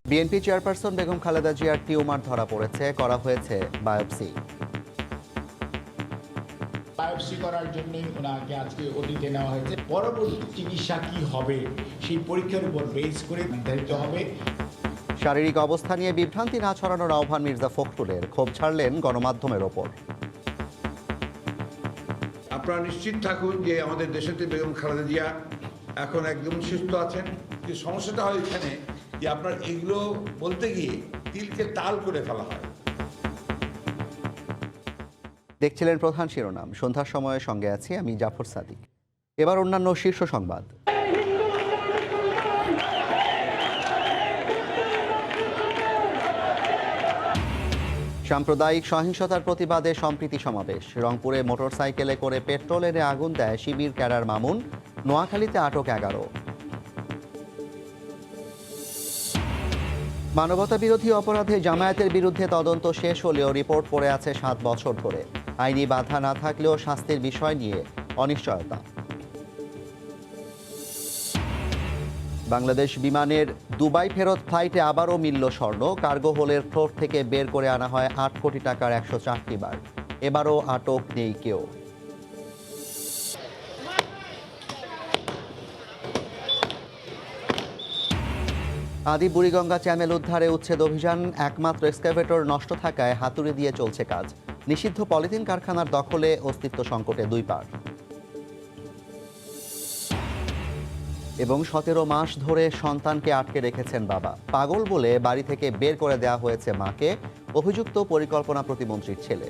BNP chairperson Begum Khaleda জিয়ার tumour ধরা পড়েছে, করা হয়েছে বায়োপসি। বায়োপসি করার জন্য ওনাকে আজকে ওটিতে নেওয়া হয়েছে। পরবর্তী চিকিৎসা কি হবে সেই পরীক্ষার উপর বেস করে নির্ধারিত হবে। শারীরিক অবস্থা নিয়ে বিভ্রান্তি না ছড়ানোর আহ্বান মির্জা ফখরুলের, ক্ষোভ ছাড়লেন গণমাধ্যমের ওপর। আপনারা নিশ্চিত থাকুন যে আমাদের দেশেতে বেগম খালেদা জিয়া এখন একদম সুস্থ আছেন। যে সমস্যাটা হয় এখানে যে আপনার এগুলো বলতে গিয়ে তিলকে তাল করে ফেলা হয়। দেখছিলেন প্রধান শিরোনাম। সন্ধ্যার সময়ের সঙ্গে আছি আমি জাফর সাদিক। এবার অন্যান্য শীর্ষ সংবাদ। সাম্প্রদায়িক সহিংসতার প্রতিবাদে সম্প্রীতি সমাবেশ। রংপুরে মোটরসাইকেলে করে পেট্রোল এনে আগুন দেয় শিবির ক্যাডার মামুন। নোয়াখালীতে আটক 11। মানবতা বিরোধী অপরাধে জামায়াতের বিরুদ্ধে তদন্ত শেষ হলেও রিপোর্ট পড়ে আছে 7 বছর ধরে। আইনি বাধা না থাকলেও শাস্তির বিষয় নিয়ে অনিশ্চয়তা। বাংলাদেশ বিমানের দুবাই ফেরত ফ্লাইটে আবারও মিলল স্বর্ণ। কার্গো হোলের ফ্লোর থেকে বের করে আনা হয় 8 কোটি টাকার 104টি বার। এবারও আটক নেই কেউ। আদি বুড়িগঙ্গা চ্যানেল উদ্ধারে উচ্ছেদ অভিযান। একমাত্র এক্সকাভেটর নষ্ট থাকায় হাতুড়ি দিয়ে চলছে কাজ। নিষিদ্ধ পলিথিন কারখানার দখলে অস্তিত্ব সংকটে 2 পার। এবং 17 মাস ধরে সন্তানকে আটকে রেখেছেন বাবা। পাগল বলে বাড়ি থেকে বের করে দেওয়া হয়েছে মাকে। অভিযুক্ত পরিকল্পনা প্রতিমন্ত্রীর ছেলে।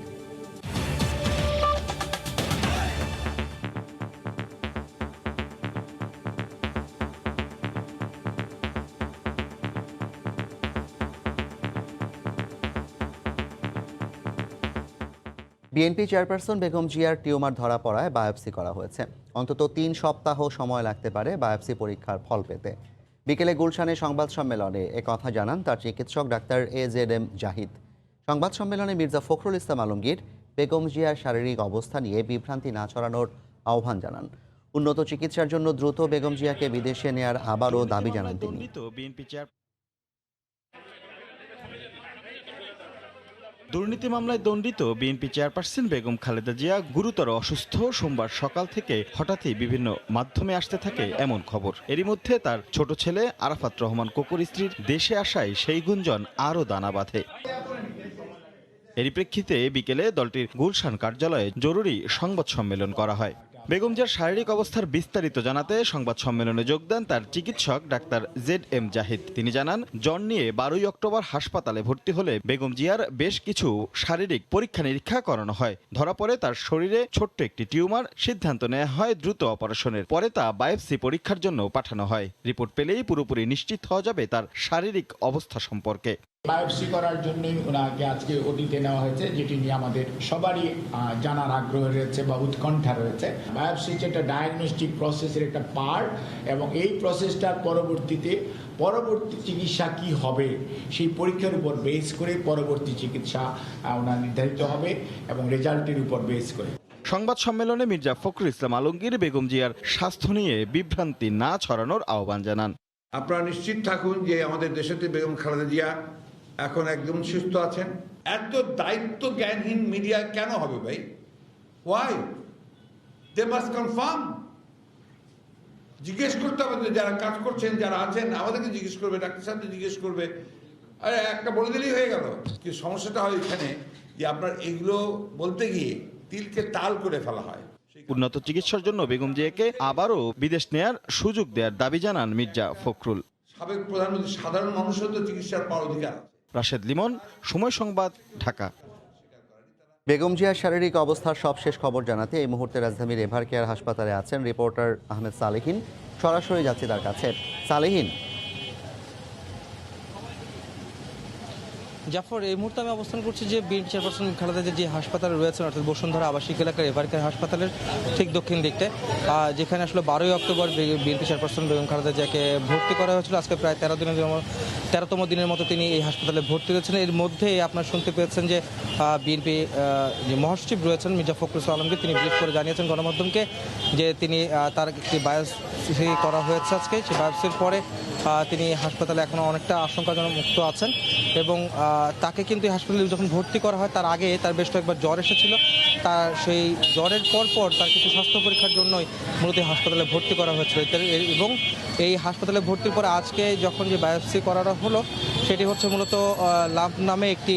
বিএনপি চেয়ারপারসন বেগম জিয়ার টিউমার ধরা পড়ায় বায়োপসি করা হয়েছে। অন্তত 3 সপ্তাহ সময় লাগতে পারে বায়োপসি পরীক্ষার ফল পেতে। বিকেলে গুলশানে সংবাদ সম্মেলনে একথা জানান তার চিকিৎসক ডাক্তার AZM জাহিদ। সংবাদ সম্মেলনে মির্জা ফখরুল ইসলাম আলমগীর বেগম জিয়ার শারীরিক অবস্থা নিয়ে বিভ্রান্তি না ছড়ানোর আহ্বান জানান। উন্নত চিকিৎসার জন্য দ্রুত বেগম জিয়াকে বিদেশে নেয়ার আবারও দাবি জানান তিনি। দুর্নীতি মামলায় দণ্ডিত বিএনপি চেয়ারপারসন বেগম খালেদা জিয়া গুরুতর অসুস্থ। সোমবার সকাল থেকে হঠাৎই বিভিন্ন মাধ্যমে আসতে থাকে এমন খবর। এরই মধ্যে তার ছোট ছেলে আরাফাত রহমান কোকোর স্ত্রীর দেশে আসায় সেই গুঞ্জন আরও দানা বাঁধে। এরই প্রেক্ষিতে বিকেলে দলটির গুলশান কার্যালয়ে জরুরি সংবাদ সম্মেলন করা হয়। বেগম জিয়ার শারীরিক অবস্থার বিস্তারিত জানাতে সংবাদ সম্মেলনে যোগ দেন তার চিকিৎসক ডাক্তার ZM জাহিদ। তিনি জানান, জ্বর নিয়ে 12ই অক্টোবর হাসপাতালে ভর্তি হলে বেগম জিয়ার বেশ কিছু শারীরিক পরীক্ষা নিরীক্ষা করানো হয়। ধরা পড়ে তার শরীরে ছোট্ট একটি টিউমার। সিদ্ধান্ত নেওয়া হয় দ্রুত অপারেশনের। পরে তা বায়োপসি পরীক্ষার জন্য পাঠানো হয়। রিপোর্ট পেলেই পুরোপুরি নিশ্চিত হওয়া যাবে তার শারীরিক অবস্থা সম্পর্কে। বায়োপসি করার জন্য ওনাকে আজকে ওটিতে নেওয়া হয়েছে, যেটি নিয়ে আমাদের সবারই জানার আগ্রহ রয়েছে বা উৎকণ্ঠা রয়েছে। বায়োপসি একটা ডায়াগনস্টিক প্রসেসের একটা পার্ট, এবং এই প্রসেসটার পরবর্তী চিকিৎসা কি হবে সেই পরীক্ষার উপর বেস করে পরবর্তী চিকিৎসা ওনার নির্ধারিত হবে এবং রেজাল্টের উপর বেস করে। সংবাদ সম্মেলনে মির্জা ফখরুল ইসলাম আলমগীর বেগম জিয়ার স্বাস্থ্য নিয়ে বিভ্রান্তি না ছড়ানোর আহ্বান জানান। আপনারা নিশ্চিত থাকুন যে আমাদের দেশেতে বেগম খালেদা জিয়া এখন একদম সুস্থ আছেন। এত দায়িত্ব জ্ঞানহীন মিডিয়া কেন হবে ভাই? ওয়াই? They must confirm. জিজ্ঞেস করতে হবে, যারা কাজ করছেন, যারা আছেন, আমাদেরকে জিজ্ঞেস করবে, ডাক্তার সাহেবকে জিজ্ঞেস করবে। আরে একটা বলে দিলেই হয়ে গেল। কি সমস্যাটা হয় এখানে যে আপনার এগুলো বলতে গিয়ে তিলকে তাল করে ফেলা হয়। উন্নত চিকিৎসার জন্য বেগম জিয়াকে আবারও বিদেশ নেয়ার সুযোগ দেওয়ার দাবি জানান মির্জা ফখরুল। সাবেক প্রধানমন্ত্রী সাধারণ মানুষের তো চিকিৎসার পাওয়ার অধিকার। রাশেদ লিমন, সময় সংবাদ, ঢাকা। বেগম জিয়ার শারীরিক অবস্থার সবশেষ খবর জানাতে এই মুহূর্তে রাজধানীর এভার কেয়ার হাসপাতালে আছেন রিপোর্টার আহমেদ সালেহিন। সরাসরি যাচ্ছি তার কাছে। সালেহিন। জাফর, এই মুহূর্তে আমি অবস্থান করছি যে বিএনপি চেয়ারপারসন খালেদা জিয়া যে হাসপাতালে রয়েছেন, অর্থাৎ বসুন্ধরা আবাসিক এলাকার এভারকেয়ার হাসপাতালের ঠিক দক্ষিণ দিকটায়, যেখানে আসলে 12ই October BNP chairperson Begum Khaleda জিয়াকে ভর্তি করা হয়েছিল। আজকে প্রায় 13তম দিনের মতো তিনি এই হাসপাতালে ভর্তি হয়েছেন। এর মধ্যে আপনার শুনতে পেয়েছেন যে বিএনপি যে মহাসচিব রয়েছেন মির্জা ফখরুল ইসলাম আলমগীর, তিনি ব্রিফ করে জানিয়েছেন গণমাধ্যমকে যে তিনি তার একটি বায়োপসি বায়োপসি করা হয়েছে আজকে। সেই বায়োপসির পরে তিনি হাসপাতালে এখনও অনেকটা আশঙ্কাজনক মুক্ত আছেন এবং তাকে কিন্তু হাসপাতালে যখন ভর্তি করা হয় তার আগে তার বেশ কয়েকবার জ্বর এসেছিল। তার সেই জ্বরের পর তার কিছু স্বাস্থ্য পরীক্ষার জন্যই মূলত হাসপাতালে ভর্তি করা হয়েছিল এবং এই হাসপাতালে ভর্তির পরে আজকে যখন যে বায়োপসি করানো হলো সেটি হচ্ছে মূলত লাভ নামে একটি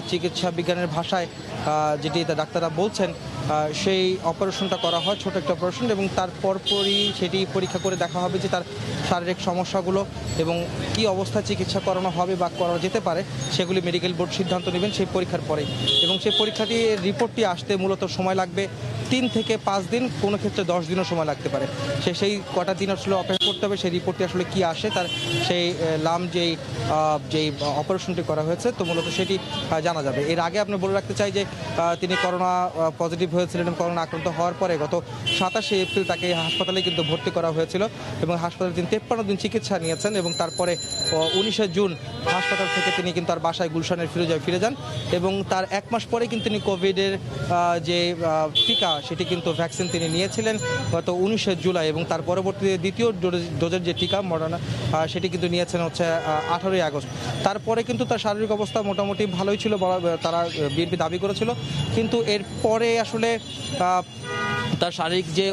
চিকিৎসা বিজ্ঞানের ভাষায় যেটি ডাক্তাররা বলছেন সেই অপারেশনটা করা হয়, ছোট একটা অপারেশন, এবং তার পরপরই সেটি পরীক্ষা করে দেখা হবে যে তার শারীরিক সমস্যাগুলো এবং কি অবস্থায় চিকিৎসা করানো হবে বা করা যেতে পারে সেগুলি মেডিকেল বোর্ড সিদ্ধান্ত নেবেন সেই পরীক্ষার পরেই। এবং সেই পরীক্ষাটির রিপোর্টটি আসতে মূলত সময় লাগবে 3 থেকে 5 দিন, কোনো ক্ষেত্রে 10 দিনও সময় লাগতে পারে। সেই কটা দিন আসলে অপেক্ষা করতে হবে সেই রিপোর্টটি আসলে কি আসে, তার সেই লাম যেই অপারেশনটি করা হয়েছে তো মূলত সেটি জানা যাবে। এর আগে আপনি বলে রাখতে চাই যে তিনি করোনা পজিটিভ হয়েছিলেন এবং করোনা আক্রান্ত হওয়ার পরে গত 27শে এপ্রিল তাকে হাসপাতালে কিন্তু ভর্তি করা হয়েছিল এবং হাসপাতালে তিনি 53 দিন চিকিৎসা নিয়েছেন এবং তারপরে 19শে জুন হাসপাতাল থেকে তিনি কিন্তু তার বাসায় গুলশানের ফিরে যান এবং তার 1 মাস পরে কিন্তু তিনি কোভিডের যে টিকা সেটি কিন্তু ভ্যাকসিন তিনি নিয়েছিলেন গত 19শে জুলাই এবং তার পরবর্তীতে দ্বিতীয় ডোজের যে টিকা মডার্না সেটি কিন্তু নিয়েছেন হচ্ছে 18ই আগস্ট। তারপরে কিন্তু তার শারীরিক অবস্থা মোটামুটি ভালোই ছিল, তারা বিএনপি দাবি করেছিল, কিন্তু এরপরে আসলে তার শারীরিক যে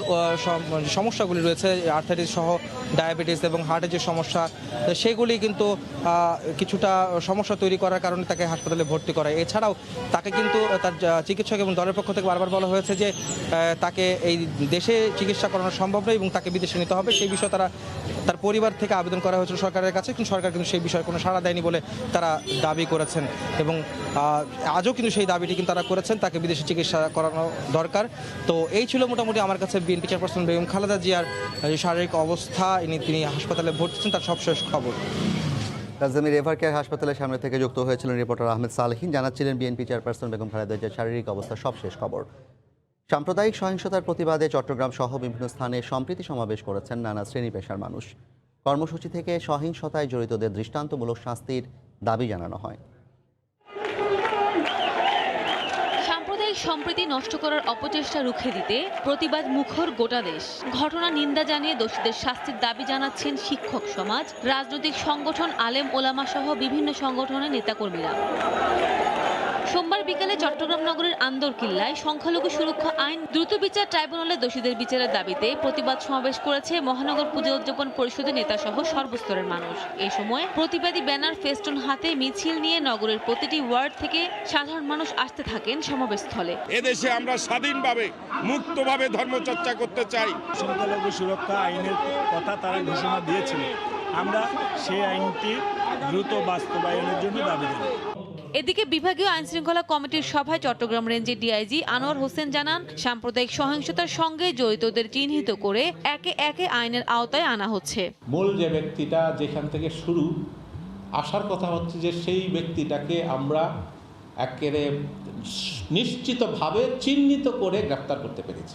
সমস্যাগুলি রয়েছে আর্থাইটিস সহ ডায়াবেটিস এবং হার্টের যে সমস্যা সেগুলি কিন্তু কিছুটা সমস্যা তৈরি করার কারণে তাকে হাসপাতালে ভর্তি করা। এছাড়াও তাকে কিন্তু তার চিকিৎসক এবং দলের পক্ষ থেকে বারবার বলা হয়েছে যে তাকে এই দেশে চিকিৎসা করানো সম্ভব নয় এবং তাকে বিদেশে নিতে হবে। সেই বিষয়ে তার পরিবার থেকে আবেদন করা হয়েছিল সরকারের কাছে, কিন্তু সরকার কিন্তু সেই বিষয়ে কোনো সাড়া দেয়নি বলে তারা দাবি করেছেন এবং আজও কিন্তু সেই দাবিটি কিন্তু তারা করেছেন, তাকে বিদেশে চিকিৎসা করানো দরকার। তো এই ছিল মোটামুটি আমার কাছে বিএনপি চেয়ারপারসন বেগম খালেদা জিয়ার শারীরিক অবস্থা, তিনি হাসপাতালে ভর্তি ছিলেন তার সবশেষ খবর। রাজধানীর এভার কেয়ার হাসপাতালের সামনে থেকে যুক্ত হয়েছিলেন রিপোর্টার আহমেদ সালেহীন, জানাচ্ছিলেন বিএনপি চেয়ারপারসন বেগম খালেদা জিয়ার শারীরিক অবস্থার সবশেষ খবর। সাম্প্রদায়িক সহিংসতার প্রতিবাদে চট্টগ্রাম সহ বিভিন্ন স্থানে সম্প্রীতি সমাবেশ করেছেন নানা শ্রেণী পেশার মানুষ। কর্মসূচি থেকে সহিংসতায় জড়িতদের দৃষ্টান্তমূলক শাস্তির দাবি জানানো হয়। সাম্প্রদায়িক সম্প্রীতি নষ্ট করার অপচেষ্টা রুখে দিতে প্রতিবাদ মুখর গোটা দেশ। ঘটনা নিন্দা জানিয়ে দোষীদের শাস্তির দাবি জানাচ্ছেন শিক্ষক সমাজ, রাজনৈতিক সংগঠন, আলেম ওলামা সহ বিভিন্ন সংগঠনের নেতাকর্মীরা। সোমবার বিকালে চট্টগ্রাম নগরের আন্দরকিল্লায় সংখ্যালঘু সুরক্ষা আইন দ্রুত বিচার ট্রাইব্যুনালে দোষীদের বিচারের দাবিতে প্রতিবাদ সমাবেশ করেছে মহানগর পূজা উদযাপন পরিষদের নেতাসহ সর্বস্তরের মানুষ। এই সময় প্রতিবাদী ব্যানার, ফেস্টুন হাতে মিছিল নিয়ে নগরের প্রতিটি ওয়ার্ড থেকে সাধারণ মানুষ আসতে থাকেন সমাবেশস্থলে। এদেশে আমরা স্বাধীনভাবে মুক্তভাবে ধর্মচর্চা করতে চাই। সংখ্যালঘু সুরক্ষা আইনের কথা তারা ঘোষণা দিয়েছিল, আমরা সেই আইনটি দ্রুত বাস্তবায়নের জন্য দাবি জানাই। এদিকে বিভাগীয় আইনশৃঙ্খলা কমিটির সভায় চট্টগ্রাম রেঞ্জের ডিআইজি আনোয়ার হোসেন জানান, সাম্প্রদায়িক সহিংসতার সঙ্গে জড়িতদের চিহ্নিত করে একে একে আইনের আওতায় আনা হচ্ছে। মূল যে ব্যক্তিটা যেখান থেকে শুরু আসার কথা হচ্ছে যে সেই ব্যক্তিটাকে আমরা একেবারে নিশ্চিতভাবে চিহ্নিত করে গ্রেফতার করতে পেরেছি।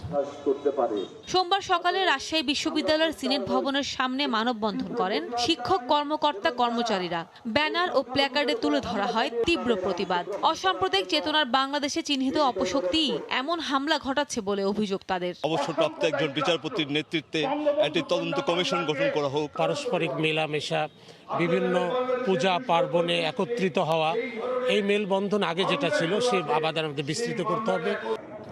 সোমবার সকালে রাজশাহী বিশ্ববিদ্যালয়ের সিনেট ভবনের সামনে মানববন্ধন করেন শিক্ষক, কর্মকর্তা, কর্মচারীরা। ব্যানার ও প্ল্যাকার্ডে তুলে ধরা হয় তীব্র প্রতিবাদ। অসাম্প্রদায়িক চেতনার বাংলাদেশে চিহ্নিত অপশক্তি এমন হামলা ঘটাচ্ছে বলে অভিযোগ তাদের। অবসরপ্রাপ্ত একজন বিচারপতির নেতৃত্বে একটি তদন্ত কমিশন গঠন করা হোক। পারস্পরিক মেলামেশা, বিভিন্ন পূজা পার্বণে একত্রিত হওয়া, এই মেলবন্ধন আগে যেটা ছিল সে আবার আমাদের বিস্তৃত করতে হবে।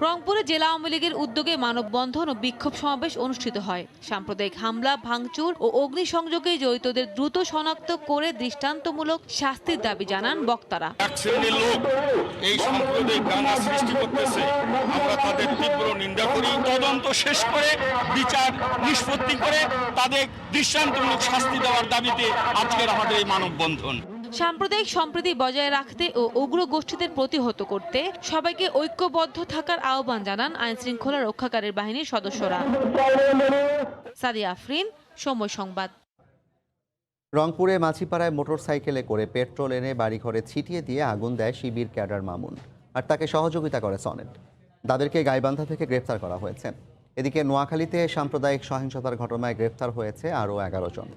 রংপুরে জেলা আওয়ামী লীগের উদ্যোগে মানববন্ধন ও বিক্ষোভ সমাবেশ অনুষ্ঠিত হয়। সাম্প্রদায়িক হামলা, ভাঙচুর ও অগ্নিসংযোগে জড়িতদের দ্রুত শনাক্ত করে দৃষ্টান্তমূলক শাস্তির দাবি জানান বক্তারা। এক শ্রেণীর লোক এই সাম্প্রদায়িক দাঙ্গা সৃষ্টি করতেছে, আমরা তাদের তীব্র নিন্দা করি। তদন্ত শেষ করে বিচার নিষ্পত্তি করে তাদের দৃষ্টান্তমূলক শাস্তি দেওয়ার দাবিতে আজকের আমাদের এই মানববন্ধন। সাম্প্রদায়িক সম্প্রীতি বজায় রাখতে ও উগ্র গোষ্ঠীদের প্রতিহত করতে সবাইকে ঐক্যবদ্ধ থাকার আহ্বান জানান আইনশৃঙ্খলা রক্ষাকারী বাহিনীর সদস্যরা। সাদিয়া আফরিন, সময় সংবাদ। রংপুরে মাছিপাড়ায় মোটরসাইকেলে করে পেট্রোল এনে বাড়িঘরে ছিটিয়ে দিয়ে আগুন দেয় শিবির ক্যাডার মামুন, আর তাকে সহযোগিতা করে সনেট। তাদেরকে গাইবান্ধা থেকে গ্রেফতার করা হয়েছে। এদিকে নোয়াখালীতে সাম্প্রদায়িক সহিংসতার ঘটনায় গ্রেফতার হয়েছে আরও 11 জন।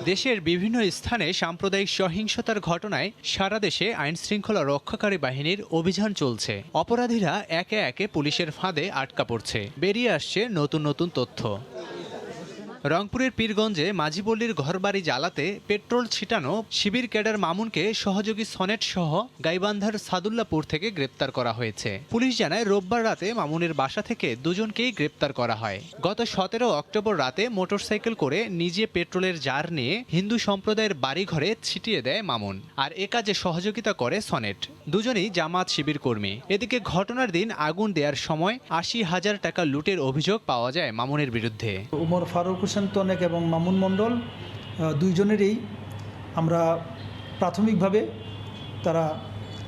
দেশের বিভিন্ন স্থানে সাম্প্রদায়িক সহিংসতার ঘটনায় সারা দেশে আইন শৃঙ্খলা রক্ষাকারী বাহিনীর অভিযান চলছে। অপরাধীরা একে একে পুলিশের ফাঁদে আটকা পড়ছে। বেরিয়ে আসছে নতুন নতুন তথ্য। রংপুরের পীরগঞ্জে মাঝিপল্লীর ঘরবাড়ি জ্বালাতে পেট্রোল ছিটানো শিবির ক্যাডার মামুনকে সহযোগী সনেট সহ গাইবান্ধার সাদুল্লাপুর থেকে গ্রেপ্তার করা হয়েছে। পুলিশ জানায় রোববার রাতে মামুনের বাসা থেকে দুজনকেই গ্রেপ্তার করা হয়। গত 17 অক্টোবর রাতে মোটরসাইকেল করে নিজে পেট্রোলের জার নিয়ে হিন্দু সম্প্রদায়ের বাড়িঘরে ছিটিয়ে দেয় মামুন, আর এ কাজে সহযোগিতা করে সনেট। দুজনই জামাত শিবির কর্মী। এদিকে ঘটনার দিন আগুন দেওয়ার সময় 80,000 টাকা লুটের অভিযোগ পাওয়া যায় মামুনের বিরুদ্ধে। উমর ফারুক হোসেন তনেক এবং মামুন মণ্ডল দুইজনেরই আমরা প্রাথমিকভাবে তারা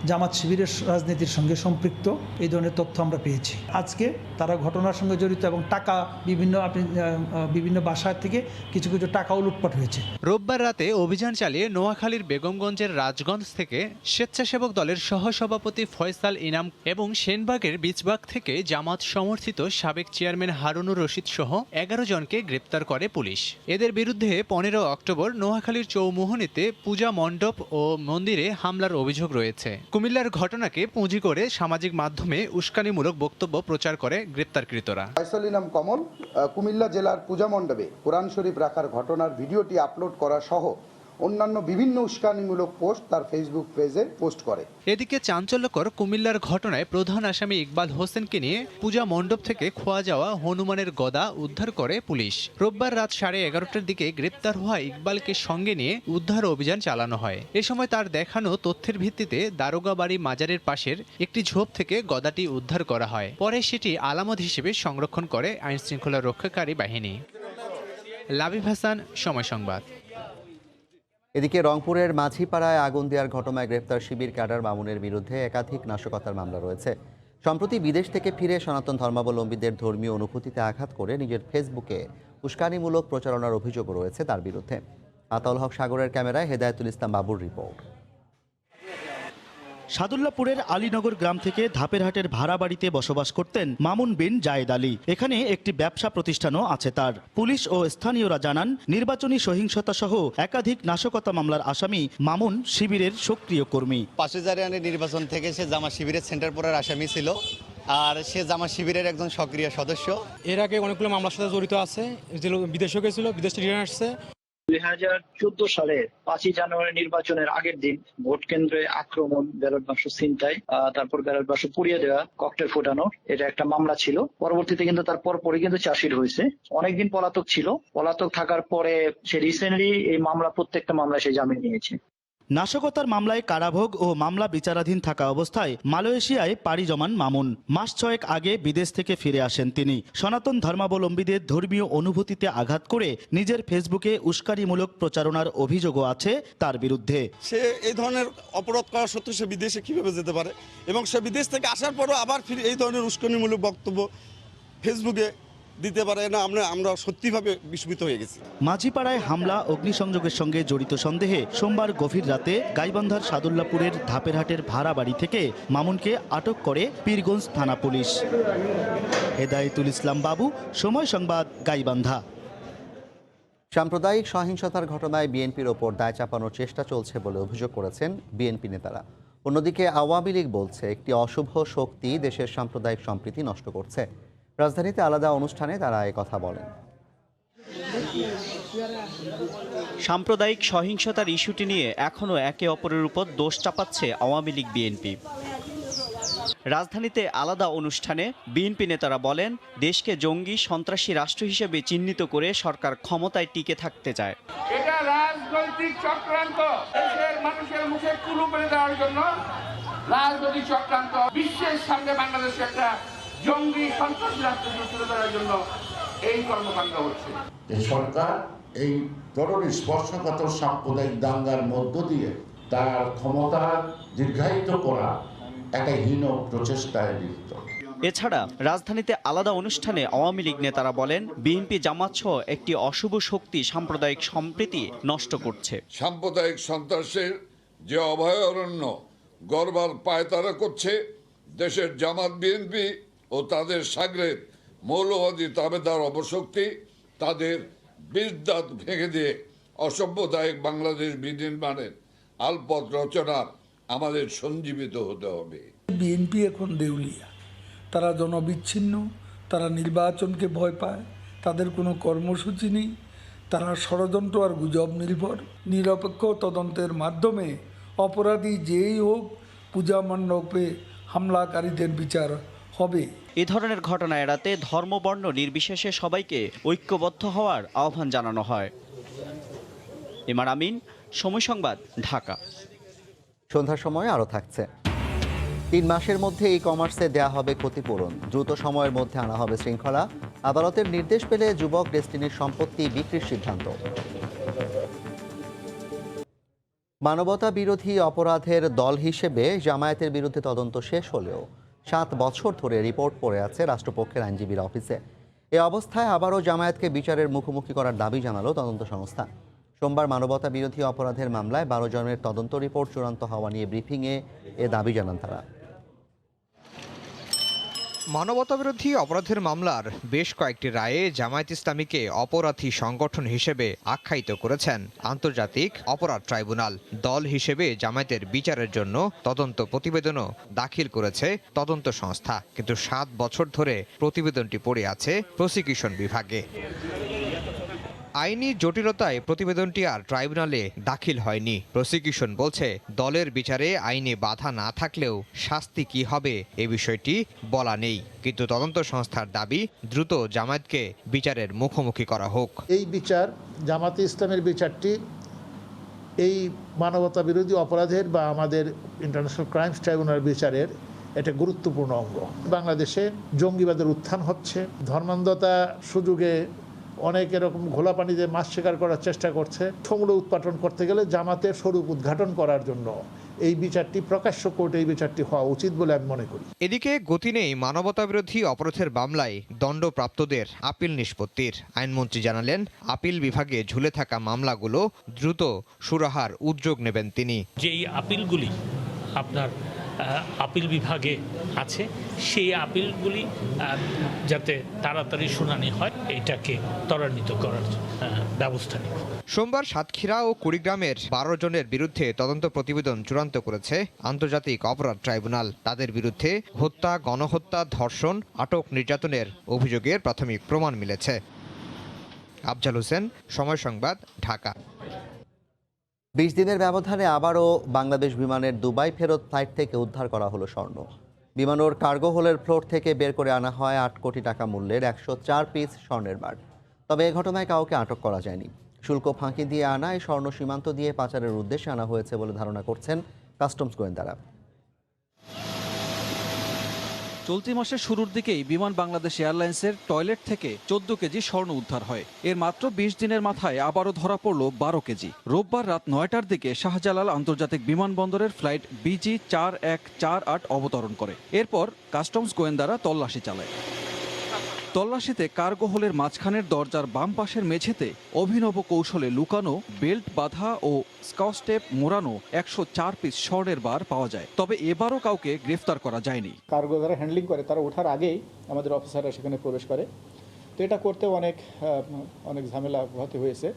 জামাত শিবিরের রাজনীতির সঙ্গে সম্পৃক্ত এই ধরনের তথ্য আমরা পেয়েছি। আজকে তারা ঘটনার সঙ্গে জড়িত এবং টাকা বিভিন্ন বাসা থেকে কিছু কিছু টাকাও লুটপাট হয়েছে। রোববার রাতে অভিযান চালিয়ে নোয়াখালীর বেগমগঞ্জের রাজগঞ্জ থেকে স্বেচ্ছাসেবক দলের সহসভাপতি ফয়সাল ইনাম এবং সেনবাগের বীজবাগ থেকে জামাত সমর্থিত সাবেক চেয়ারম্যান হারুনুর রশিদ সহ 11 জনকে গ্রেপ্তার করে পুলিশ। এদের বিরুদ্ধে 15 অক্টোবর নোয়াখালীর চৌমোহনীতে পূজা মণ্ডপ ও মন্দিরে হামলার অভিযোগ রয়েছে। কুমিল্লার ঘটনাকে পুঁজি করে সামাজিক মাধ্যমে উস্কানিমূলক বক্তব্য প্রচার করে গ্রেপ্তারকৃতরা। ফয়সাল ইনাম কমল কুমিল্লা জেলার পূজা মণ্ডপে কোরআন শরীফ রাখার ঘটনার ভিডিওটি আপলোড করা সহ অন্যান্য বিভিন্ন উস্কানিমূলক পোস্ট তার ফেসবুক পেজে পোস্ট করে। এদিকে চাঞ্চল্যকর কুমিল্লার ঘটনায় প্রধান আসামি ইকবাল হোসেনকে নিয়ে পূজা মণ্ডপ থেকে খোয়া যাওয়া হনুমানের গদা উদ্ধার করে পুলিশ। রোববার রাত 11:30টার দিকে গ্রেপ্তার হওয়া ইকবালকে সঙ্গে নিয়ে উদ্ধার অভিযান চালানো হয়। এ সময় তার দেখানো তথ্যের ভিত্তিতে দারোগাবাড়ি মাজারের পাশের একটি ঝোপ থেকে গদাটি উদ্ধার করা হয়। পরে সেটি আলামত হিসেবে সংরক্ষণ করে আইন শৃঙ্খলা রক্ষাকারী বাহিনী। লাবিব হাসান, সময় সংবাদ। এদিকে রংপুরের মাঝিপাড়ায় আগুন দেওয়ার ঘটনায় গ্রেপ্তার শিবির ক্যাডার মামুনের বিরুদ্ধে একাধিক নাশকতার মামলা রয়েছে। সম্প্রতি বিদেশ থেকে ফিরে সনাতন ধর্মাবলম্বীদের ধর্মীয় অনুভূতিতে আঘাত করে নিজের ফেসবুকে উস্কানিমূলক প্রচারণার অভিযোগও রয়েছে তার বিরুদ্ধে। আতাউল হক সাগরের ক্যামেরায় হেদায়েতুল ইসলাম বাবুর রিপোর্ট। সাদুল্লাপুরের আলীনগর গ্রাম থেকে ধাপেরহাটের ভাড়া বাড়িতে বসবাস করতেন মামুন বিন জায়েদ আলী। এখানে একটি ব্যবসা প্রতিষ্ঠানও আছে তার। পুলিশ ও স্থানীয়রা জানান, নির্বাচনী সহিংসতা সহ একাধিক নাশকতা মামলার আসামি মামুন শিবিরের সক্রিয় কর্মী। 5 জানুয়ারি নির্বাচন থেকে সে জামা শিবিরের সেন্টার পড়ার আসামি ছিল, আর সে জামা শিবিরের একজন সক্রিয় সদস্য। এর আগে অনেকগুলো মামলার সাথে জড়িত আছে, যে বিদেশে গেছিল, বিদেশ থেকে আসছে। 2014 সালের 5 জানুয়ারি নির্বাচনের আগের দিন ভোট কেন্দ্রে আক্রমণ, ব্যালট বাক্স ছিনতাই, তারপর ব্যালট বাক্স পুড়িয়ে দেওয়া, ককটেল ফোটানো, এটা একটা মামলা ছিল। পরবর্তীতে কিন্তু তার পরপরই কিন্তু চার্জশিট হয়েছে। অনেকদিন পলাতক ছিল। পলাতক থাকার পরে সে রিসেন্টলি এই প্রত্যেকটা মামলায় সে জামিন নিয়েছে। নাশকতার মামলায় কারাভোগ ও মামলা বিচারাধীন থাকা অবস্থায় মালয়েশিয়ায় পাড়ি জমান মামুন। মাস 6 আগে বিদেশ থেকে ফিরে আসেন তিনি। সনাতন ধর্মাবলম্বীদের ধর্মীয় অনুভূতিতে আঘাত করে নিজের ফেসবুকে উস্কানিমূলক প্রচারণার অভিযোগও আছে তার বিরুদ্ধে। সে এই ধরনের অপরাধ করা সত্ত্বেও সে বিদেশে কিভাবে যেতে পারে, এবং সে বিদেশ থেকে আসার পরও আবার ফিরে এই ধরনের উস্কানিমূলক বক্তব্য ফেসবুকে দিতে পারে না। আমরা সত্যিভাবে বিস্মিত হয়ে গেছি। মাঝিপাড়ায় হামলা, অগ্নিসংযোগের সঙ্গে জড়িত সন্দেহে সোমবার গভীর রাতে গাইবান্ধার সাদুল্লাপুরের ধাপেরহাটের ভাড়া বাড়ি থেকে মামুনকে আটক করে পীরগঞ্জ থানা পুলিশ। হেদায়েতুল ইসলাম বাবু, সময় সংবাদ, গাইবান্ধা। সাম্প্রদায়িক সহিংসতার ঘটনায় বিএনপির ওপর দায় চাপানোর চেষ্টা চলছে বলে অভিযোগ করেছেন বিএনপি নেতারা। অন্যদিকে আওয়ামী লীগ বলছে একটি অশুভ শক্তি দেশের সাম্প্রদায়িক সম্প্রীতি নষ্ট করছে। রাজধানীতে আলাদা অনুষ্ঠানে তারা একথা বলেন। সাম্প্রদায়িক সহিংসতার ইস্যুটি নিয়ে এখনও একে অপরের উপর দোষ চাপাচ্ছে আওয়ামী লীগ বিএনপি। রাজধানীতে আলাদা অনুষ্ঠানে বিএনপি নেতারা বলেন, দেশকে জঙ্গি সন্ত্রাসী রাষ্ট্র হিসেবে চিহ্নিত করে সরকার ক্ষমতায় টিকে থাকতে চায়। এটা রাজনৈতিক চক্রান্ত, দেশের মানুষের মুখে কুলু মেরে দেওয়ার জন্য রাজনৈতিক চক্রান্ত। বিশ্বের সামনে বাংলাদেশে একটা জঙ্গি সন্ত্রাসী রাষ্ট্র তুলে ধরার জন্য এই কর্মকাণ্ড হচ্ছে। সরকার এই তরুণ স্পর্শকাতর সাম্প্রদায়িক দাঙ্গার মধ্য দিয়ে তার ক্ষমতা দীর্ঘায়িত করা একটা হীন প্রচেষ্টায় লিপ্ত। এছাড়া রাজধানীতে আলাদা অনুষ্ঠানে আওয়ামী লীগ নেতারা বলেন, বিএনপি জামাত সহ একটি অশুভ শক্তি সাম্প্রদায়িক সম্প্রীতি নষ্ট করছে। সাম্প্রদায়িক সন্ত্রাসের যে অভয়ারণ্য গড়বার পায়তারা করছে দেশের জামাত বিএনপি ও তাদের সাগরেদ মৌলবাদী তাবেদার অপশক্তি, তাদের বীরদাত ভেঙে দিয়ে অসভ্যদায়ক বাংলাদেশ বিনির্মাণের আলপথ রচনার আমাদের সঞ্জীবিত হতে হবে। বিএনপি এখন দেউলিয়া, তারা জনবিচ্ছিন্ন, তারা নির্বাচনকে ভয় পায়, তাদের কোনো কর্মসূচি নেই, তারা ষড়যন্ত্র আর গুজব নির্ভর। নিরপেক্ষ তদন্তের মাধ্যমে অপরাধী যেই হোক পূজা মণ্ডপে হামলাকারীদের বিচার হবে। এ ধরনের ঘটনা এড়াতে ধর্মবর্ণ নির্বিশেষে সবাইকে ঐক্যবদ্ধ হওয়ার আহ্বান জানানো হয়। ইমার আমিন, সময় সংবাদ, ঢাকা। সন্ধ্যার সময় আরও থাকছে। 3 মাসের মধ্যে ই কমার্সে দেয়া হবে ক্ষতিপূরণ, দ্রুত সময়ের মধ্যে আনা হবে শৃঙ্খলা। আদালতের নির্দেশ পেলে যুবক ডেস্টিনির সম্পত্তি বিক্রির সিদ্ধান্ত। মানবতা বিরোধী অপরাধের দল হিসেবে জামায়াতের বিরুদ্ধে তদন্ত শেষ হলেও 7 বছর ধরে রিপোর্ট পড়ে আছে রাষ্ট্রপক্ষের আইনজীবীর অফিসে। এ অবস্থায় আবারও জামায়াতকে বিচারের মুখোমুখি করার দাবি জানালো তদন্ত সংস্থা। সোমবার মানবতা বিরোধী অপরাধের মামলায় 12 জনের তদন্ত রিপোর্ট চূড়ান্ত হওয়া নিয়ে ব্রিফিংয়ে এ দাবি জানান তারা। মানবতাবিরোধী অপরাধের মামলার বেশ কয়েকটি রায়ে জামায়াত ইসলামীকে অপরাধী সংগঠন হিসেবে আখ্যায়িত করেছেন আন্তর্জাতিক অপরাধ ট্রাইব্যুনাল। দল হিসেবে জামায়াতের বিচারের জন্য তদন্ত প্রতিবেদনও দাখিল করেছে তদন্ত সংস্থা, কিন্তু 7 বছর ধরে প্রতিবেদনটি পড়ে আছে প্রসিকিউশন বিভাগে। আইনি জটিলতায় প্রতিবেদনটি আর ট্রাইব্যুনালে দাখিল হয়নি। প্রসিকিউশন বলছে দলের বিচারে আইনি বাধা না থাকলেও শাস্তি কি হবে এ বিষয়টি বলা নেই, কিন্তু তদন্ত সংস্থার দাবি দ্রুত জামায়াতকে বিচারের মুখোমুখি করা হোক। এই বিচার, জামাতে ইসলামের বিচারটি এই মানবতা বিরোধী অপরাধের বা আমাদের ইন্টারন্যাশনাল ক্রাইমস ট্রাইব্যুনাল বিচারের এটা গুরুত্বপূর্ণ অঙ্গ। বাংলাদেশে জঙ্গিবাদের উত্থান হচ্ছে, ধর্মান্ধতা সুযোগে অনেক এরকম ঘোলা পানিতে মাছ শিকার করার চেষ্টা করছে। সমূল উৎপাটন করতে গেলে জামাতের স্বরূপ উদ্ঘাটন করার জন্য এই বিচারটি প্রকাশ্য কোর্টে এই বিচারটি হওয়া উচিত বলে আমি মনে করি। এদিকে গতি নেই মানবতাবিরোধী অপরাধের মামলায় দণ্ডপ্রাপ্তদের আপিল নিষ্পত্তির। আইনমন্ত্রী জানালেন, আপিল বিভাগে ঝুলে থাকা মামলাগুলো দ্রুত সুরাহার উদ্যোগ নেবেন তিনি। যেই আপিলগুলি আপনার আপিল বিভাগে আছে, সেই আপিলগুলি যাতে তাড়াতাড়ি শুনানি হয় এটাকে ত্বরান্বিত করার ব্যবস্থা নেব। সোমবার সাতক্ষীরা ও কুড়িগ্রামের 12 জনের বিরুদ্ধে তদন্ত প্রতিবেদন চূড়ান্ত করেছে আন্তর্জাতিক অপরাধ ট্রাইব্যুনাল। তাদের বিরুদ্ধে হত্যা, গণহত্যা, ধর্ষণ, আটক, নির্যাতনের অভিযোগের প্রাথমিক প্রমাণ মিলেছে। আফজাল হোসেন, সময় সংবাদ, ঢাকা। 20 দিনের ব্যবধানে আবারও বাংলাদেশ বিমানের দুবাই ফেরত ফ্লাইট থেকে উদ্ধার করা হলো স্বর্ণ। বিমানের কার্গো হোলের ফ্লোর থেকে বের করে আনা হয় 8 কোটি টাকা মূল্যের 104 পিস স্বর্ণের বার। তবে এ ঘটনায় কাউকে আটক করা যায়নি। শুল্ক ফাঁকি দিয়ে আনা এই স্বর্ণ সীমান্ত দিয়ে পাচারের উদ্দেশ্যে আনা হয়েছে বলে ধারণা করছেন কাস্টমস গোয়েন্দারা। চলতি মাসের শুরুর দিকেই বিমান বাংলাদেশ এয়ারলাইন্সের টয়লেট থেকে 14 কেজি স্বর্ণ উদ্ধার হয়। এর মাত্র 20 দিনের মাথায় আবারও ধরা পড়ল 12 কেজি। রোববার রাত 9টার দিকে শাহজালাল আন্তর্জাতিক বিমানবন্দরের ফ্লাইট BG 4148 অবতরণ করে। এরপর কাস্টমস গোয়েন্দারা তল্লাশি চালায়। তল্লাশিতে কার্গো হোলের মাঝখানের দরজার বাম পাশের মেঝেতে অভিনব কৌশলে লুকানো, বেল্ট বাঁধা ও স্কচ টেপ মোড়ানো 104 পিস স্বর্ণের বার পাওয়া যায়। তবে এবারও কাউকে গ্রেফতার করা যায়নি। কার্গো যারা হ্যান্ডলিং করে তারা ওঠার আগেই আমাদের অফিসাররা সেখানে প্রবেশ করে, তো এটা করতে অনেক ঝামেলা হতে হয়েছে,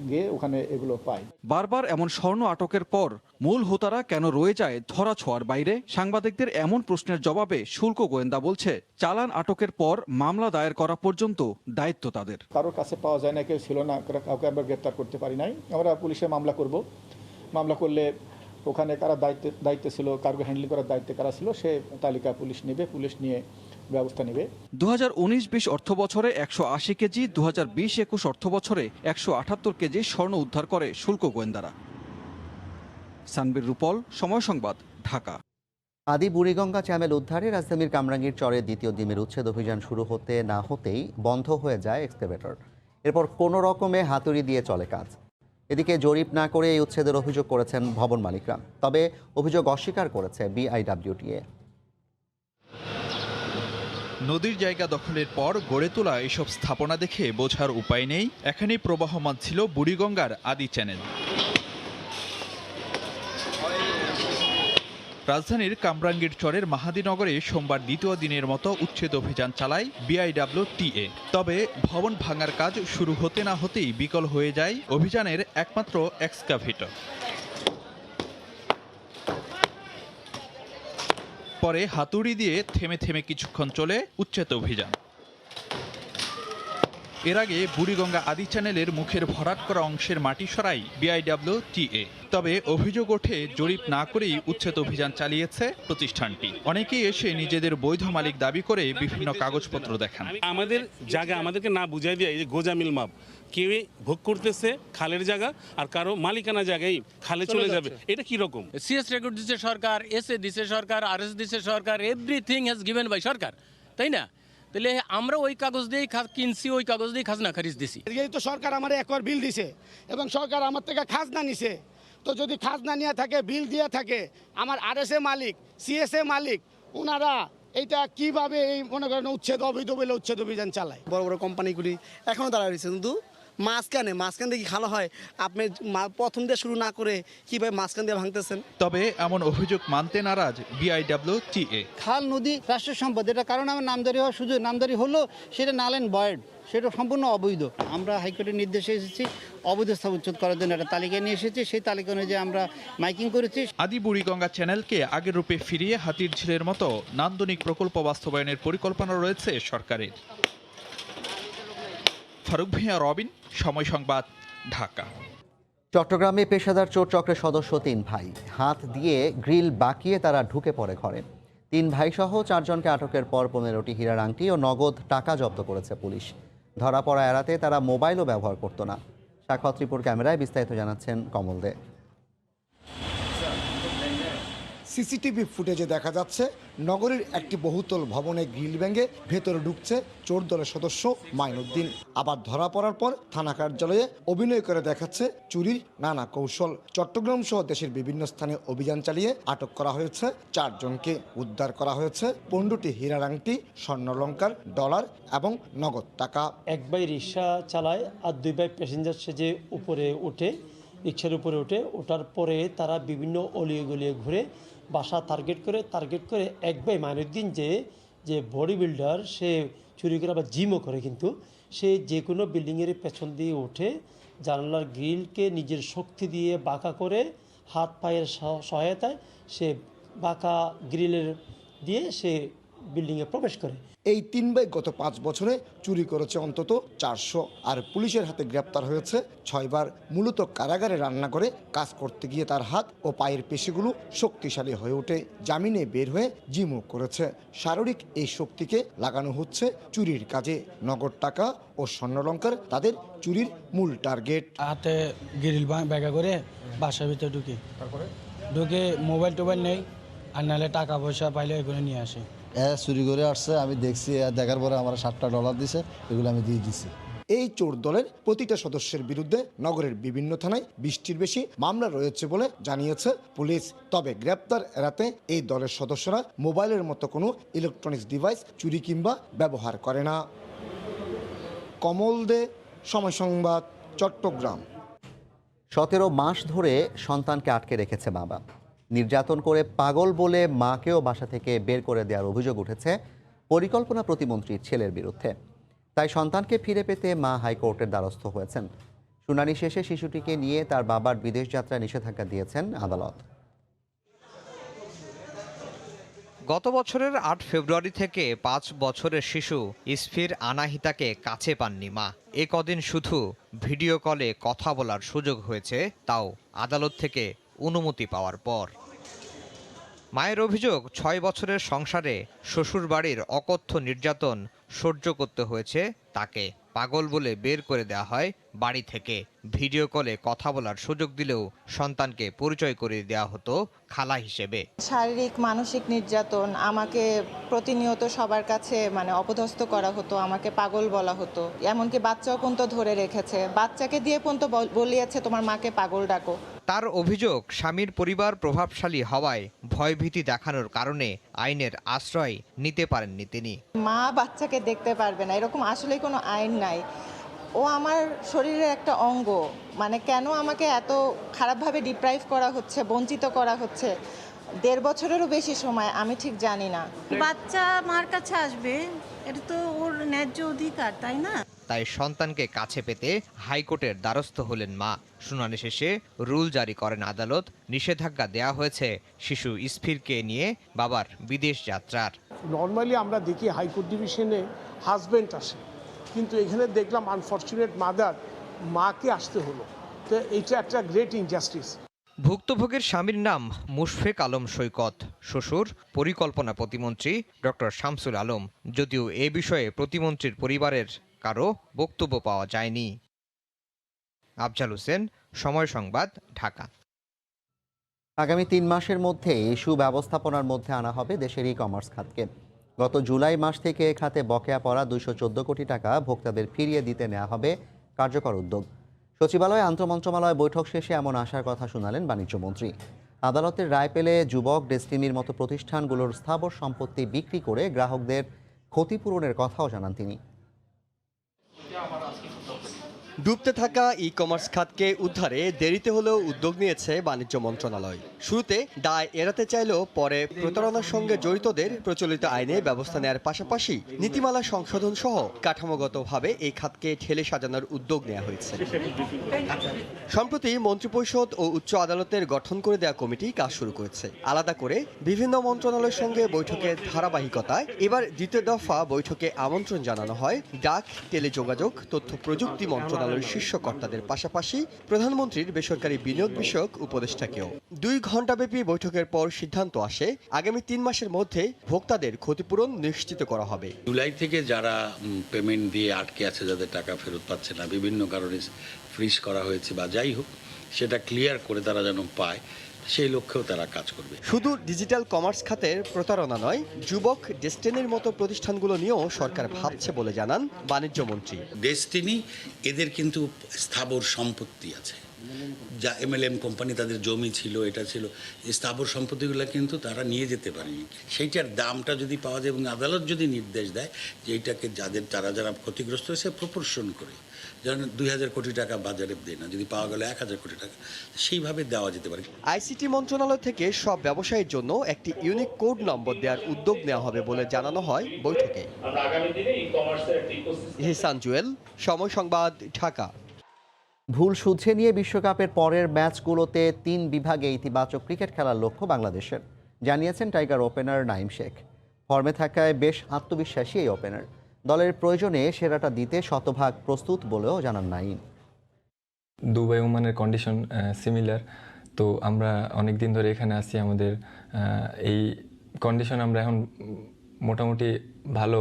গিয়ে ওখানে এগুলো পাই। বারবার এমন স্বর্ণ আটকের পর মূল হোতারা কেন রয়ে যায় ধরা ছোঁয়ার বাইরে? সাংবাদিকদের এমন প্রশ্নের জবাবে শুল্ক গোয়েন্দা বলছে, চালান আটকের পর মামলা দায়ের করা পর্যন্ত দায়িত্ব তাদের। কারোর কাছে পাওয়া যায় না, কেউ ছিল না, কাউকে আমরা গ্রেপ্তার করতে পারি নাই। আমরা পুলিশে মামলা করব, মামলা করলে ওখানে কারা দায়িত্বে ছিল, কার্গো হ্যান্ডলিং করার দায়িত্বে কারা ছিল সে তালিকা পুলিশ নেবে, পুলিশ নিয়ে ব্যবস্থা নেবে। 2019-20 অর্থ বছরে 180 কেজি, 2020-21 অর্থ বছরে 178 কেজি স্বর্ণ উদ্ধার করে শুল্ক গোয়েন্দারা। সানবীর রূপল, সময় সংবাদ, ঢাকা। আদি বুড়িগঙ্গা চ্যামেল উদ্ধারে রাজধানীর কামরাঙ্গীর চরে দ্বিতীয় ডিমের উচ্ছেদ অভিযান শুরু হতে না হতেই বন্ধ হয়ে যায় এক্সকাভেটর। এরপর কোনো রকমে হাতুড়ি দিয়ে চলে কাজ। এদিকে জরিপ না করে এই উচ্ছেদের অভিযোগ করেছেন ভবন মালিকরা, তবে অভিযোগ অস্বীকার করেছে BIWTA। নদীর জায়গা দখলের পর গড়ে তোলা এসব স্থাপনা দেখে বোঝার উপায় নেই এখানে প্রবাহমান ছিল বুড়িগঙ্গার আদি চ্যানেল। রাজধানীর কামরাঙ্গীর চরের মাহাদীনগরে সোমবার দ্বিতীয় দিনের মতো উচ্ছেদ অভিযান চালায় BIWTA। তবে ভবন ভাঙার কাজ শুরু হতে না হতেই বিকল হয়ে যায় অভিযানের একমাত্র এক্সকাভেটর। পরে হাতুড়ি দিয়ে থেমে থেমে কিছুক্ষণ চলে উচ্ছেদ অভিযান। এর আগে বুড়িগঙ্গা আদি চ্যানেলের মুখের ভরাট করা অংশের মাটি সরাই BIWTA। তবে অভিযোগ ওঠে জরিপ না করেই উচ্ছেদ অভিযান চালিয়েছে প্রতিষ্ঠানটি। অনেকেই এসে নিজেদের বৈধ মালিক দাবি করে বিভিন্ন কাগজপত্র দেখান। আমাদের জায়গা আমাদেরকে না বুঝাই দিয়ে এই যে গোজামিল মাপ কেউ ভোগ করতেছে খালের জায়গা আর কারো মালিকানা জায়গায় খালে চলে যাবে, এটা কি রকম? CS রেকর্ড দিচ্ছে সরকার, SA দিচ্ছে সরকার, RS দিচ্ছে সরকার, এভরিথিং হ্যাজ গিভেন বাই সরকার, তাই না? তাহলে আমরা ওই কাগজ দিয়ে কিনছি, ওই কাগজ দিয়ে খাজনা খারিজ দিছি। এই তো সরকার আমার একর বিল দিছে এবং সরকার আমার থেকে খাজনা নিছে। তো যদি খাজনা নিয়ে থাকে, বিল দিয়ে থাকে, আমার RSA মালিক, CSA মালিক, ওনারা এইটা কিভাবে এই মনে করেন অবৈধ বলে উচ্ছেদ অভিযান চালায়? বড় বড় কোম্পানিগুলি এখনও দাঁড়ায় রয়েছে, কিন্তু মাঝখান দিয়ে কি খালো হয়? আপনি প্রথম দিয়ে শুরু না করে কিভাবে মাঝখান দিয়ে ভাঙতেছেন? তবে এমন অভিযোগ মানতে নারাজ BIWTA। খাল নদী রাষ্ট্রের সম্পদ, এটা কারণ আমার নামদারি হওয়ার সুযোগ, নামদারি হলো সেটা নাল অ্যান্ড ভয়েড, সেটা সম্পূর্ণ অবৈধ। আমরা হাইকোর্টের নির্দেশে এসেছি অবৈধ স্থাপন উচ্ছেদ করার জন্য একটা তালিকা নিয়ে এসেছি, সেই তালিকা অনুযায়ী আমরা মাইকিং করেছি। আদি বুড়িগঙ্গা চ্যানেলকে আগের রূপে ফিরিয়ে হাতির ঝিলের মতো নান্দনিক প্রকল্প বাস্তবায়নের পরিকল্পনা রয়েছে সরকারের। ফারুক ভূঁইয়া, রবিন, সময় সংবাদ, ঢাকা। চট্টগ্রামে পেশাদার চোর চক্রের সদস্য 3 ভাই। হাত দিয়ে গ্রিল বাঁকিয়ে তারা ঢুকে পড়ে ঘরে। 3 ভাই সহ 4 জনকে আটকের পর 15টি হীরার আংটি ও নগদ টাকা জব্দ করেছে পুলিশ। ধরা পড়া এড়াতে তারা মোবাইলও ব্যবহার করত না। সাক্ষাৎ রিপোর্ট ক্যামেরায় বিস্তারিত জানাচ্ছেন কমল দে। সিসিটিভি ফুটেজে দেখা যাচ্ছে নগরীর একটি বহুতল ভবনে গ্রিল ভেঙে ভেতরে ঢুকছে চোর দলের সদস্য মাইনুদ্দিন। আবার ধরা পড়ার পর থানা কার্যালয়ে অভিনয় করে দেখাচ্ছে চুরির নানা কৌশল। চট্টগ্রাম সহ দেশের বিভিন্ন স্থানে অভিযান চালিয়ে আটক করা হয়েছে 4 জনকে। উদ্ধার করা হয়েছে 15টি হীরার আংটি, স্বর্ণালংকার, ডলার এবং নগদ টাকা। এক ভাই রিক্সা চালায় আর 2 ভাই প্যাসেঞ্জার সেজে উপরে ওঠে, রিক্সার উপরে ওঠার পরে তারা বিভিন্ন অলিয়ে গলিয়ে ঘুরে বাসা টার্গেট করে এক ভাই মাইনুদ্দিন যে বডি বিল্ডার, সে চুরি করে আবার জিমও করে, কিন্তু সে যে কোনো বিল্ডিংয়ের পেছন দিয়ে ওঠে, জানালার গ্রিলকে নিজের শক্তি দিয়ে বাঁকা করে হাত পায়ের সহায়তায় সে বাঁকা গ্রিলের দিয়ে সে বিল্ডিংয়ে প্রবেশ করে। এই 3 ভাই গত 5 বছরে চুরি করেছে অন্তত 400, আর পুলিশের হাতে গ্রেপ্তার হয়েছে 6 বার। মূলত কারাগারে রান্না করে কাজ করতে গিয়ে তার হাত ও পায়ের পেশিগুলো শক্তিশালী হয়ে ওঠে। জামিনে বের হয়ে জিমও করেছে। শারীরিক এই শক্তিকে লাগানো হচ্ছে চুরির কাজে। নগদ টাকা ও স্বর্ণালংকার তাদের চুরির মূল টার্গেট। হাতে গ্রিল ব্যাগা করে বাসার ভিতরে ঢুকে মোবাইল টোবাইল নেই, আর নাহলে টাকা পয়সা পাইলে এগুলো নিয়ে আসে। চুরি করে আসছে, আমি দেখছি, দেখার পরে আমার $7 দিছে, এগুলো আমি দিয়ে দিছি। এই চোর দলের প্রতিটা সদস্যের বিরুদ্ধে নগরের বিভিন্ন থানায় 20টির বেশি মামলা রয়েছে বলে জানিয়েছে পুলিশ। তবে গ্রেপ্তার এড়াতে এই দলের সদস্যরা মোবাইলের মতো কোনো ইলেকট্রনিক্স ডিভাইস চুরি কিংবা ব্যবহার করে না। কমল দে, সময় সংবাদ, চট্টগ্রাম। 17 মাস ধরে সন্তানকে আটকে রেখেছে বাবা। নির্যাতন করে পাগল বলে মাকেও বাসা থেকে বের করে দেওয়ার অভিযোগ উঠেছে পরিকল্পনা প্রতিমন্ত্রীর ছেলের বিরুদ্ধে। তাই সন্তানকে ফিরে পেতে মা হাইকোর্টের দ্বারস্থ হয়েছেন। শুনানি শেষে শিশুটিকে নিয়ে তার বাবার বিদেশ যাত্রা নিষেধাজ্ঞা দিয়েছেন আদালত। গত বছরের 8 ফেব্রুয়ারি থেকে 5 বছরের শিশু ইসফির আনাহিতাকে কাছে পাননি মা। এ কদিন শুধু ভিডিও কলে কথা বলার সুযোগ হয়েছে, তাও আদালত থেকে অনুমতি পাওয়ার পর। মায়ের অভিযোগ, 6 বছরের সংসারে শ্বশুরবাড়ির অকথ্য নির্যাতন সহ্য করতে হয়েছে তাকে। পাগল বলে বের করে দেওয়া হয় বাড়ি থেকে। ভিডিও কলে কথা বলার সুযোগ দিলেও সন্তানকে পরিচয় করিয়ে দেওয়া হতো খালা হিসেবে। শারীরিক মানসিক নির্যাতন, আমাকে প্রতিনিয়ত সবার কাছে অপদস্থ করা হতো, আমাকে পাগল বলা হতো। এমনকি বাচ্চাও পর্যন্ত ধরে রেখেছে, বাচ্চাকে দিয়ে পর্যন্ত বলিয়েছে তোমার মাকে পাগল ডাকো। তার অভিযোগ, স্বামীর পরিবার প্রভাবশালী হওয়ায় ভয়ভীতি দেখানোর কারণে আইনের আশ্রয় নিতে পারেননি তিনি। মা বাচ্চাকে দেখতে পারবে না, এরকম আসলে কোনো আইন নাই। ও আমার শরীরের একটা অঙ্গ, কেন আমাকে এত খারাপভাবে ডিপ্রাইভ করা হচ্ছে, বঞ্চিত করা হচ্ছে, 1.5 বছরেরও বেশি সময়, আমি ঠিক জানি না। বাচ্চা মার কাছে আসবে, এটা তো ওর ন্যায্য অধিকার, তাই না? তাই সন্তানকে কাছে পেতে হাইকোর্টের দ্বারস্থ হলেন মা। শুনানি শেষে রুল জারি করেন আদালত। নিষেধাজ্ঞা দেয়া হয়েছে শিশু ইসফিরকে নিয়ে বাবার বিদেশ যাত্রার। নর্মালি আমরা দেখি হাইকোর্ট ডিভিশনে হাজব্যান্ড আসে, কিন্তু এখানে দেখলাম আনফর্চুনেট মাদার, মাকে আসতে হলো। তো এটা একটা গ্রেট ইনজাস্টিস। ভুক্তভোগীর স্বামীর নাম মুশফেক আলম সৈকত, শ্বশুর পরিকল্পনা প্রতিমন্ত্রী ডক্টর শামসুল আলম। যদিও এ বিষয়ে প্রতিমন্ত্রীর পরিবারের কারো বক্তব্য পাওয়া যায়নি। আফজাল হোসেন, সময় সংবাদ, ঢাকা। আগামী 3 মাসের মধ্যে সুব্যবস্থাপনার মধ্যে আনা হবে দেশের ই-কমার্স খাতকে। গত জুলাই মাস থেকে এ খাতে বকেয়া পড়া 214 কোটি টাকা ভোক্তাদের ফিরিয়ে দিতে নেওয়া হবে কার্যকর উদ্যোগ। সচিবালয়ে আন্তঃমন্ত্রণালয় বৈঠক শেষে এমন আশার কথা শোনালেন বাণিজ্যমন্ত্রী। আদালতের রায় পেলে যুবক, ডেস্টিনির মতো প্রতিষ্ঠানগুলোর স্থাবর সম্পত্তি বিক্রি করে গ্রাহকদের ক্ষতিপূরণের কথাও জানান তিনি। ডুবতে থাকা ই কমার্স খাতকে উদ্ধারে দেরিতে হলেও উদ্যোগ নিয়েছে বাণিজ্য মন্ত্রণালয়। শুরুতে দায় এড়াতে চাইলেও পরে প্রতারণার সঙ্গে জড়িতদের প্রচলিত আইনে ব্যবস্থা নেওয়ার পাশাপাশি নীতিমালা সংশোধন সহ কাঠামোগতভাবে এই খাতকে ঠেলে সাজানোর উদ্যোগ নেওয়া হয়েছে। সম্প্রতি মন্ত্রিপরিষদ ও উচ্চ আদালতের গঠন করে দেওয়া কমিটি কাজ শুরু করেছে। আলাদা করে বিভিন্ন মন্ত্রণালয়ের সঙ্গে বৈঠকের ধারাবাহিকতায় এবার দ্বিতীয় দফা বৈঠকে আমন্ত্রণ জানানো হয় ডাক, টেলিযোগাযোগ, তথ্য প্রযুক্তি মন্ত্রণালয়ের শীর্ষ কর্তাদের পাশাপাশি প্রধানমন্ত্রীর বেসরকারি বিনিয়োগ বিষয়ক উপদেষ্টাকেও। 2 ঘণ্টাব্যাপী বৈঠকের পর সিদ্ধান্ত আসে আগামী 3 মাসের মধ্যে ভোক্তাদের ক্ষতিপূরণ নিশ্চিত করা হবে। জুলাই থেকে যারা পেমেন্ট দিয়ে আটকে আছে, যাদের টাকা ফেরত পাচ্ছে না, বিভিন্ন কারণে ফ্রিজ করা হয়েছে বা যাই হোক, সেটা ক্লিয়ার করে তারা যেন পায়, সেই লক্ষ্যেও তারা কাজ করবে। শুধু ডিজিটাল কমার্স খাতের প্রতারণা নয়, যুবক, ডেস্টিনির মতো প্রতিষ্ঠানগুলো নিয়েও সরকার ভাবছে বলে জানান বাণিজ্য মন্ত্রী। ডেস্টিনি এদের কিন্তু স্থাবর সম্পত্তি আছে, যা MLM কোম্পানি, তাদের জমি ছিল, এটা ছিল, এই স্থাবর সম্পত্তিগুলো কিন্তু তারা নিয়ে যেতে পারেনি। সেইটার দামটা যদি পাওয়া যায় এবং আদালত যদি নির্দেশ দেয় যে এইটাকে যারা ক্ষতিগ্রস্ত হয়েছে প্রপোর্শন করে, যেমন 2000 কোটি টাকা বাজারে দেয় না, যদি পাওয়া গেল 1000 কোটি টাকা, সেইভাবে দেওয়া যেতে পারে। আইসিটি মন্ত্রণালয় থেকে সব ব্যবসায়ীর জন্য একটি ইউনিক কোড নম্বর দেওয়ার উদ্যোগ নেওয়া হবে বলে জানানো হয় বৈঠকে। ইহসান জুয়েল, সময় সংবাদ, ঢাকা। ভুল শুধরে নিয়ে বিশ্বকাপের পরের ম্যাচগুলোতে 3 বিভাগে ইতিবাচক ক্রিকেট খেলার লক্ষ্য বাংলাদেশের, জানিয়েছেন টাইগার ওপেনার নাঈম শেখ। ফর্মে থাকায় বেশ আত্মবিশ্বাসী এই ওপেনার। দলের প্রয়োজনে সেরাটা দিতে শতভাগ প্রস্তুত বলেও জানান নাঈম। দুবাই ওমানের কন্ডিশন সিমিলার, তো আমরা অনেক দিন ধরে এখানে আছি। আমাদের এই কন্ডিশন আমরা এখন মোটামুটি ভালো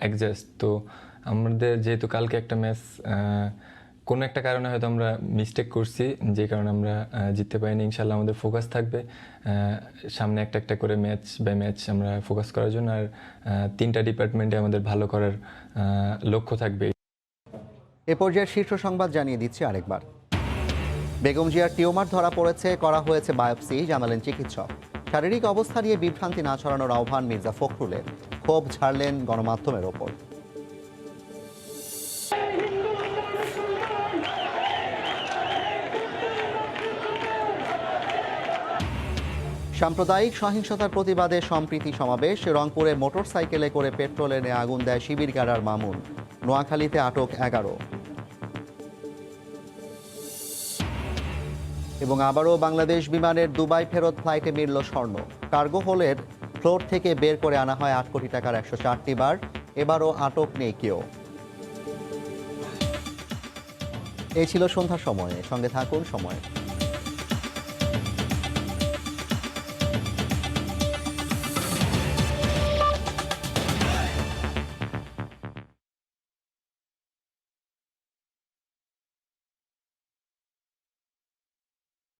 অ্যাডজাস্ট। তো আমাদের যেহেতু কালকে একটা ম্যাচ কোনো একটা কারণে হয়তো আমরা মিস্টেক করছি, যে কারণে আমরা জিততে পারিনি। ইনশাল্লাহ আমাদের ফোকাস থাকবে সামনে একটা করে ম্যাচ বাই ম্যাচ আমরা ফোকাস করার জন্য। আর 3টা ডিপার্টমেন্টে আমাদের ভালো করার লক্ষ্য থাকবে। এ পর্যায়ের শীর্ষ সংবাদ জানিয়ে দিচ্ছি আরেকবার। বেগম জিয়ার টিউমার ধরা পড়েছে, করা হয়েছে বায়োপসি, জানালেন চিকিৎসক। শারীরিক অবস্থা নিয়ে বিভ্রান্তি না ছড়ানোর আহ্বান মির্জা ফখরুলের। ক্ষোভ ঝাড়লেন গণমাধ্যমের ওপর। সাম্প্রদায়িক সহিংসতার প্রতিবাদে সম্প্রীতি সমাবেশ। রংপুরে মোটরসাইকেলে করে পেট্রোল এনে আগুন দেয় শিবির ক্যাডার মামুন। নোয়াখালীতে আটক 11। এবং আবারও বাংলাদেশ বিমানের দুবাই ফেরত ফ্লাইটে মিলল স্বর্ণ। কার্গো হোলের ফ্লোর থেকে বের করে আনা হয় 8 কোটি টাকার 104টি বার। এবারও আটক নেই কেউ। এই ছিল সন্ধ্যার সময়ে, সঙ্গে থাকুন সময়।